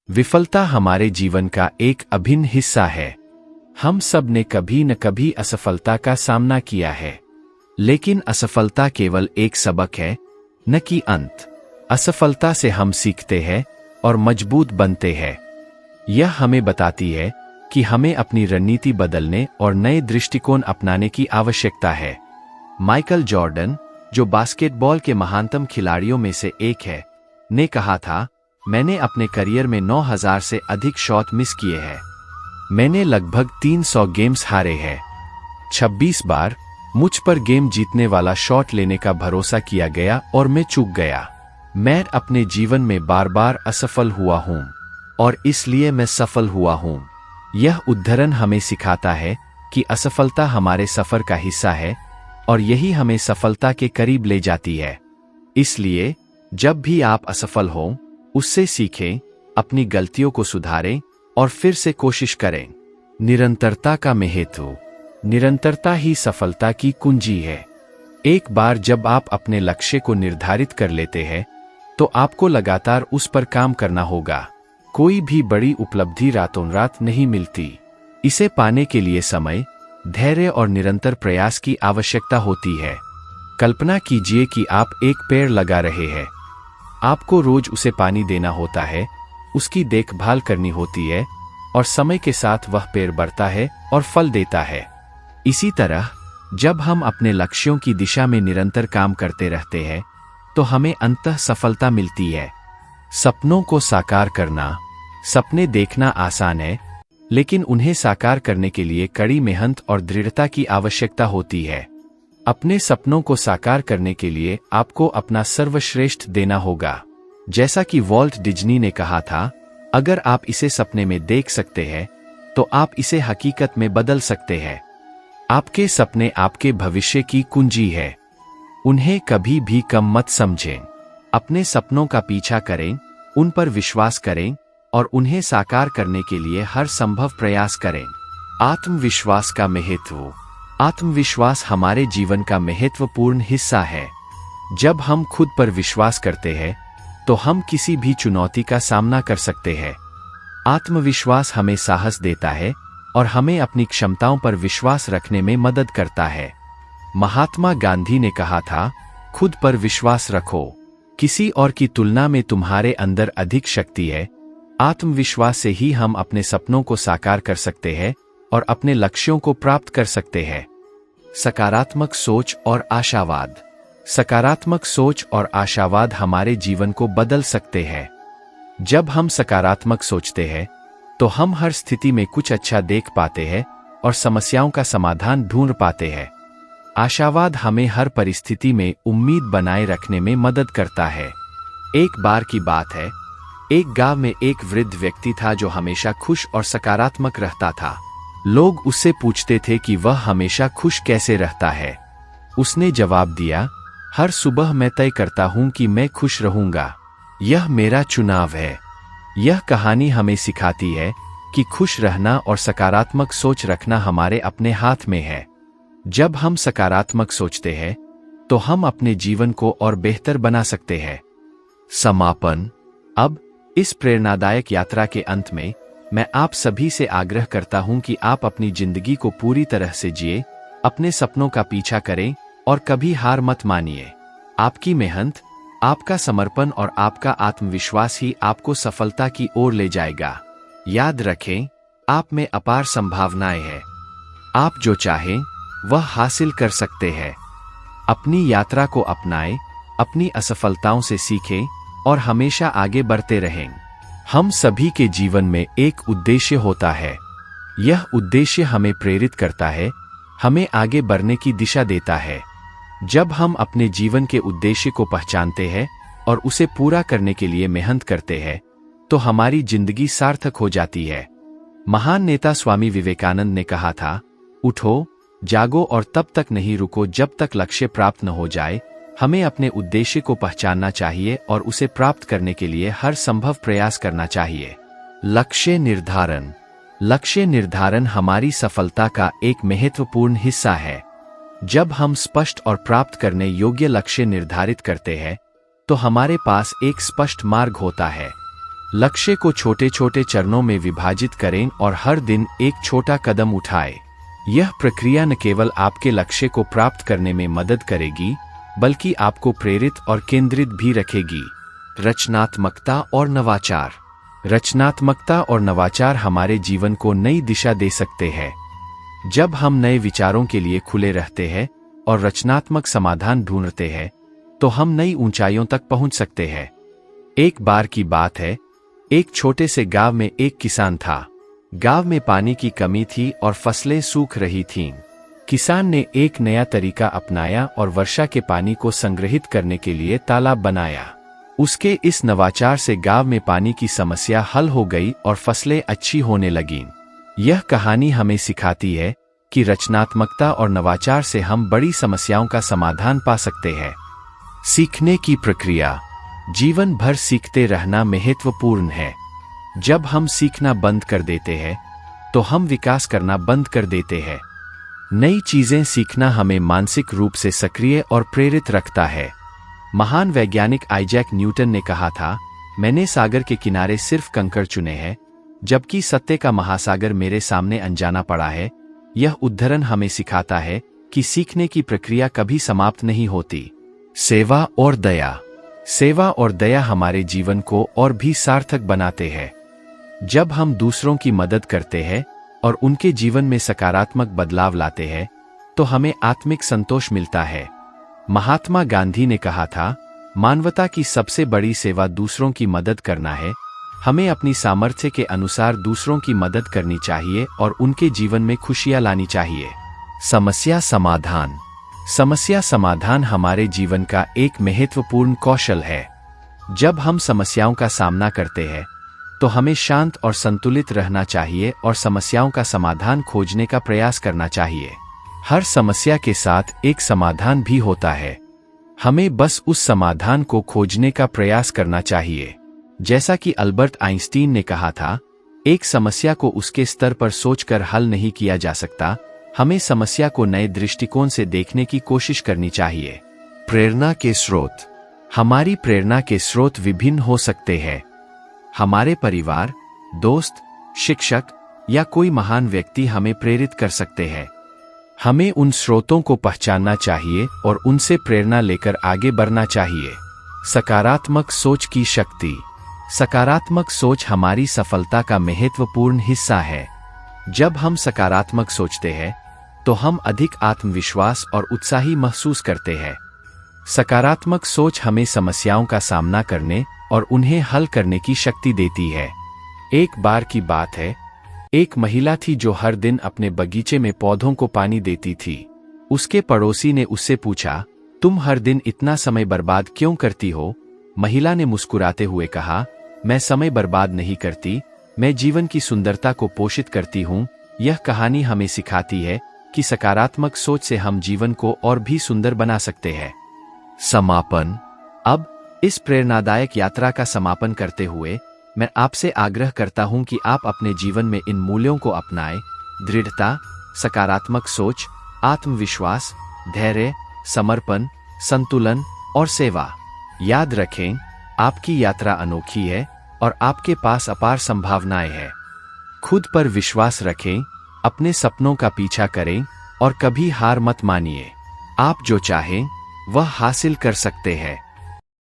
विफलता हमारे जीवन का एक अभिन्न हिस्सा है। हम सब ने कभी न कभी असफलता का सामना किया है, लेकिन असफलता केवल एक सबक है, न कि अंत। असफलता से हम सीखते हैं और मजबूत बनते हैं। यह हमें बताती है कि हमें अपनी रणनीति बदलने और नए दृष्टिकोण अपनाने की आवश्यकता है। माइकल जॉर्डन, जो बास्केटबॉल के महानतम खिलाड़ियों में से एक है, ने कहा था, मैंने अपने करियर में 9000 से अधिक शॉट मिस किए हैं। मैंने लगभग 300 गेम्स हारे हैं। 26 बार मुझ पर गेम जीतने वाला शॉट लेने का भरोसा किया गया और मैं चूक गया। मैं अपने जीवन में बार बार असफल हुआ हूँ और इसलिए मैं सफल हुआ हूँ। यह उदाहरण हमें सिखाता है कि असफलता हमारे सफर का हिस्सा है और यही हमें सफलता के करीब ले जाती है। इसलिए जब भी आप असफल हों, उससे सीखें, अपनी गलतियों को सुधारें और फिर से कोशिश करें। निरंतरता का महत्व। निरंतरता ही सफलता की कुंजी है। एक बार जब आप अपने लक्ष्य को निर्धारित कर लेते हैं, तो आपको लगातार उस पर काम करना होगा। कोई भी बड़ी उपलब्धि रातों रात नहीं मिलती। इसे पाने के लिए समय, धैर्य और निरंतर प्रयास की आवश्यकता होती है। कल्पना कीजिए कि आप एक पेड़ लगा रहे हैं। आपको रोज उसे पानी देना होता है, उसकी देखभाल करनी होती है और समय के साथ वह पेड़ बढ़ता है और फल देता है। इसी तरह जब हम अपने लक्ष्यों की दिशा में निरंतर काम करते रहते हैं, तो हमें अंततः सफलता मिलती है। सपनों को साकार करना। सपने देखना आसान है, लेकिन उन्हें साकार करने के लिए कड़ी मेहनत और दृढ़ता की आवश्यकता होती है। अपने सपनों को साकार करने के लिए आपको अपना सर्वश्रेष्ठ देना होगा। जैसा कि वॉल्ट डिज्नी ने कहा था, अगर आप इसे सपने में देख सकते हैं, तो आप इसे हकीकत में बदल सकते हैं। आपके सपने आपके भविष्य की कुंजी है। उन्हें कभी भी कम मत समझें। अपने सपनों का पीछा करें, उन पर विश्वास करें और उन्हें साकार करने के लिए हर संभव प्रयास करें। आत्मविश्वास का महत्व। आत्मविश्वास हमारे जीवन का महत्वपूर्ण हिस्सा है। जब हम खुद पर विश्वास करते हैं, तो हम किसी भी चुनौती का सामना कर सकते हैं। आत्मविश्वास हमें साहस देता है और हमें अपनी क्षमताओं पर विश्वास रखने में मदद करता है। महात्मा गांधी ने कहा था, खुद पर विश्वास रखो। किसी और की तुलना में तुम्हारे अंदर अधिक शक्ति है। आत्मविश्वास से ही हम अपने सपनों को साकार कर सकते हैं और अपने लक्ष्यों को प्राप्त कर सकते हैं। सकारात्मक सोच और आशावाद। सकारात्मक सोच और आशावाद हमारे जीवन को बदल सकते हैं। जब हम सकारात्मक सोचते हैं, तो हम हर स्थिति में कुछ अच्छा देख पाते हैं और समस्याओं का समाधान ढूंढ पाते हैं। आशावाद हमें हर परिस्थिति में उम्मीद बनाए रखने में मदद करता है। एक बार की बात है, एक गांव में एक वृद्ध व्यक्ति था जो हमेशा खुश और सकारात्मक रहता था। लोग उससे पूछते थे कि वह हमेशा खुश कैसे रहता है। उसने जवाब दिया, हर सुबह मैं तय करता हूं कि मैं खुश रहूंगा। यह मेरा चुनाव है। यह कहानी हमें सिखाती है कि खुश रहना और सकारात्मक सोच रखना हमारे अपने हाथ में है। जब हम सकारात्मक सोचते हैं, तो हम अपने जीवन को और बेहतर बना सकते हैं। समापन। अब इस प्रेरणादायक यात्रा के अंत में मैं आप सभी से आग्रह करता हूं कि आप अपनी जिंदगी को पूरी तरह से जिए, अपने सपनों का पीछा करें और कभी हार मत मानिए। आपकी मेहनत, आपका समर्पण और आपका आत्मविश्वास ही आपको सफलता की ओर ले जाएगा। याद रखें, आप में अपार संभावनाएं हैं। आप जो चाहें वह हासिल कर सकते हैं। अपनी यात्रा को अपनाएं, अपनी असफलताओं से सीखें और हमेशा आगे बढ़ते रहें। हम सभी के जीवन में एक उद्देश्य होता है। यह उद्देश्य हमें प्रेरित करता है, हमें आगे बढ़ने की दिशा देता है। जब हम अपने जीवन के उद्देश्य को पहचानते हैं और उसे पूरा करने के लिए मेहनत करते हैं, तो हमारी जिंदगी सार्थक हो जाती है। महान नेता स्वामी विवेकानंद ने कहा था, उठो, जागो और तब तक नहीं रुको जब तक लक्ष्य प्राप्त न हो जाए। हमें अपने उद्देश्य को पहचानना चाहिए और उसे प्राप्त करने के लिए हर संभव प्रयास करना चाहिए। लक्ष्य निर्धारण। लक्ष्य निर्धारण हमारी सफलता का एक महत्वपूर्ण हिस्सा है। जब हम स्पष्ट और प्राप्त करने योग्य लक्ष्य निर्धारित करते हैं, तो हमारे पास एक स्पष्ट मार्ग होता है। लक्ष्य को छोटे छोटे चरणों में विभाजित करें और हर दिन एक छोटा कदम उठाएं। यह प्रक्रिया न केवल आपके लक्ष्य को प्राप्त करने में मदद करेगी, बल्कि आपको प्रेरित और केंद्रित भी रखेगी। रचनात्मकता और नवाचार। रचनात्मकता और नवाचार हमारे जीवन को नई दिशा दे सकते हैं। जब हम नए विचारों के लिए खुले रहते हैं और रचनात्मक समाधान ढूंढते हैं, तो हम नई ऊंचाइयों तक पहुंच सकते हैं। एक बार की बात है, एक छोटे से गांव में एक किसान था। गांव में पानी की कमी थी और फसलें सूख रही थीं। किसान ने एक नया तरीका अपनाया और वर्षा के पानी को संग्रहित करने के लिए तालाब बनाया। उसके इस नवाचार से गांव में पानी की समस्या हल हो गई और फसलें अच्छी होने लगीं। यह कहानी हमें सिखाती है कि रचनात्मकता और नवाचार से हम बड़ी समस्याओं का समाधान पा सकते हैं। सीखने की प्रक्रिया। जीवन भर सीखते रहना महत्वपूर्ण है। जब हम सीखना बंद कर देते हैं, तो हम विकास करना बंद कर देते हैं। नई चीजें सीखना हमें मानसिक रूप से सक्रिय और प्रेरित रखता है। महान वैज्ञानिक आइजैक न्यूटन ने कहा था, मैंने सागर के किनारे सिर्फ कंकड़ चुने हैं, जबकि सत्य का महासागर मेरे सामने अनजाना पड़ा है। यह उद्धरण हमें सिखाता है कि सीखने की प्रक्रिया कभी समाप्त नहीं होती। सेवा और दया। सेवा और दया हमारे जीवन को और भी सार्थक बनाते हैं। जब हम दूसरों की मदद करते हैं और उनके जीवन में सकारात्मक बदलाव लाते हैं, तो हमें आत्मिक संतोष मिलता है। महात्मा गांधी ने कहा था, मानवता की सबसे बड़ी सेवा दूसरों की मदद करना है। हमें अपनी सामर्थ्य के अनुसार दूसरों की मदद करनी चाहिए और उनके जीवन में खुशियां लानी चाहिए। समस्या समाधान। समस्या समाधान हमारे जीवन का एक महत्वपूर्ण कौशल है। जब हम समस्याओं का सामना करते हैं, तो हमें शांत और संतुलित रहना चाहिए और समस्याओं का समाधान खोजने का प्रयास करना चाहिए। हर समस्या के साथ एक समाधान भी होता है। हमें बस उस समाधान को खोजने का प्रयास करना चाहिए। जैसा कि अल्बर्ट आइंस्टीन ने कहा था, एक समस्या को उसके स्तर पर सोचकर हल नहीं किया जा सकता। हमें समस्या को नए दृष्टिकोण से देखने की कोशिश करनी चाहिए। प्रेरणा के स्रोत। हमारी प्रेरणा के स्रोत विभिन्न हो सकते हैं। हमारे परिवार, दोस्त, शिक्षक या कोई महान व्यक्ति हमें प्रेरित कर सकते हैं। हमें उन स्रोतों को पहचानना चाहिए और उनसे प्रेरणा लेकर आगे बढ़ना चाहिए। सकारात्मक सोच की शक्ति। सकारात्मक सोच हमारी सफलता का महत्वपूर्ण हिस्सा है। जब हम सकारात्मक सोचते हैं, तो हम अधिक आत्मविश्वास और उत्साही महसूस करते हैं। सकारात्मक सोच हमें समस्याओं का सामना करने और उन्हें हल करने की शक्ति देती है। एक बार की बात है, एक महिला थी जो हर दिन अपने बगीचे में पौधों को पानी देती थी। उसके पड़ोसी ने उससे पूछा, तुम हर दिन इतना समय बर्बाद क्यों करती हो? महिला ने मुस्कुराते हुए कहा, मैं समय बर्बाद नहीं करती, मैं जीवन की सुंदरता को पोषित करती हूँ। यह कहानी हमें सिखाती है कि सकारात्मक सोच से हम जीवन को और भी सुंदर बना सकते हैं। समापन। अब इस प्रेरणादायक यात्रा का समापन करते हुए मैं आपसे आग्रह करता हूं कि आप अपने जीवन में इन मूल्यों को अपनाएं: दृढ़ता, सकारात्मक सोच, आत्मविश्वास, धैर्य, समर्पण, संतुलन और सेवा। याद रखें, आपकी यात्रा अनोखी है और आपके पास अपार संभावनाएं हैं। खुद पर विश्वास रखें, अपने सपनों का पीछा करें और कभी हार मत मानिए। आप जो चाहें वह हासिल कर सकते हैं।